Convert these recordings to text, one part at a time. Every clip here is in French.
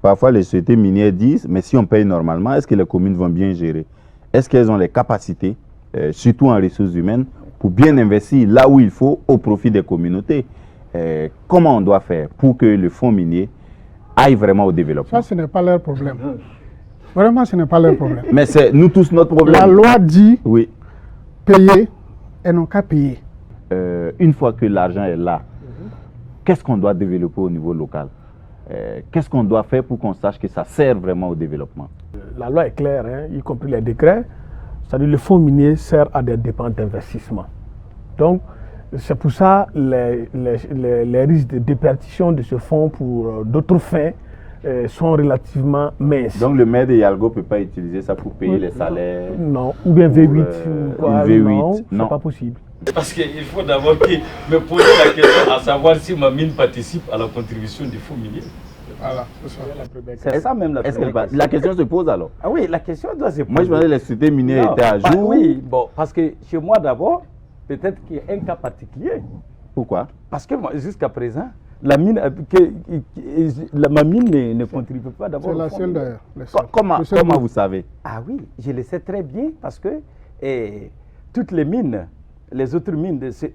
parfois les sociétés minières disent, mais si on paye normalement, est-ce que les communes vont bien gérer? Est-ce qu'elles ont les capacités, surtout en ressources humaines, pour bien investir là où il faut au profit des communautés? Comment on doit faire pour que le fonds minier aille vraiment au développement? Ça, ce n'est pas leur problème. Vraiment, ce n'est pas leur problème. Mais c'est nous tous notre problème. La loi dit oui. Payer et non qu'à payer. Une fois que l'argent est là, qu'est-ce qu'on doit développer au niveau local? Qu'est-ce qu'on doit faire pour qu'on sache que ça sert vraiment au développement? La loi est claire, hein, y compris les décrets. C'est-à-dire le fonds minier sert à des dépenses d'investissement. Donc, c'est pour ça les risques de déperdition de ce fonds pour d'autres fins sont relativement minces. Donc le maire de Yalgo ne peut pas utiliser ça pour payer les salaires? Non, ou bien V8 ou quoi, V8, non, non. c'est pas possible. Parce qu'il faut d'abord me poser la question à savoir si ma mine participe à la contribution du fonds minier. Voilà, c'est ça même la première question. La question se pose alors? Ah oui, la question doit se poser. Moi je me disais que les sociétés minières étaient à jour. Oui, bon, parce que chez moi d'abord, peut-être qu'il y a un cas particulier. Pourquoi? Parce que jusqu'à présent, ma mine ne contribue pas d'abord. C'est la seule d'ailleurs. Comment vous savez? Ah oui, je le sais très bien parce que toutes les mines, les autres mines, si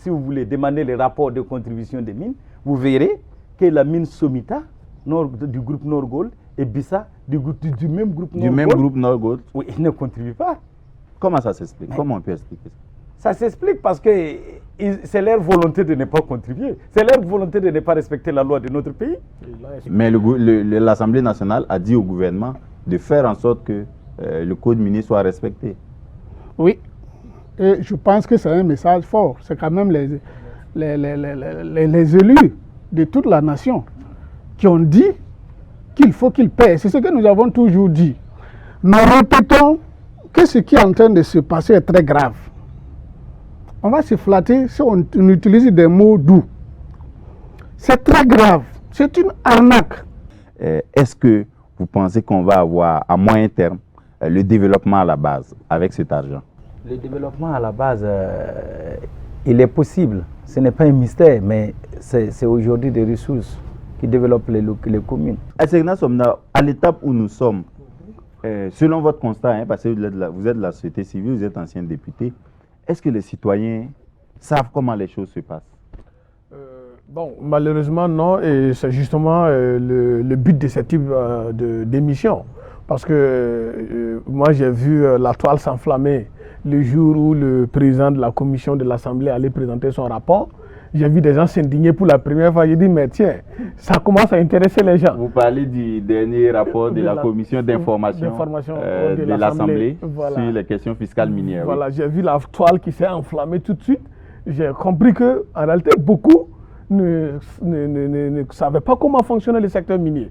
vous voulez demander les rapports de contribution des mines, vous verrez que la mine Somita du groupe Norgold et Bissa du même groupe Norgold. Du même groupe Norgold? Oui, ils ne contribuent pas. Comment ça s'explique? Comment on peut expliquer ça? Ça s'explique parce que c'est leur volonté de ne pas contribuer. C'est leur volonté de ne pas respecter la loi de notre pays. Mais l'Assemblée nationale a dit au gouvernement de faire en sorte que le code minier soit respecté. Oui. Et je pense que c'est un message fort. C'est quand même les élus de toute la nation qui ont dit qu'il faut qu'ils paient. C'est ce que nous avons toujours dit. Nous répétons que ce qui est en train de se passer est très grave. On va se flatter si on utilise des mots doux. C'est très grave. C'est une arnaque. Est-ce que vous pensez qu'on va avoir à moyen terme le développement à la base avec cet argent? Le développement à la base, il est possible. Ce n'est pas un mystère, mais c'est aujourd'hui des ressources qui développent les communes. À l'étape où nous sommes, selon votre constat, hein, parce que vous êtes de la société civile, vous êtes ancien député, est-ce que les citoyens savent comment les choses se passent? Bon, malheureusement, non. Et c'est justement le but de ce type d'émission. Parce que moi, j'ai vu la toile s'enflammer le jour où le président de la commission de l'Assemblée allait présenter son rapport. J'ai vu des gens s'indigner pour la première fois. J'ai dit, mais tiens, ça commence à intéresser les gens. Vous parlez du dernier rapport de la commission d'information de l'Assemblée sur les questions fiscales minières. Voilà, oui. J'ai vu la toile qui s'est enflammée tout de suite. J'ai compris qu'en réalité, beaucoup ne savaient pas comment fonctionnait le secteur minier.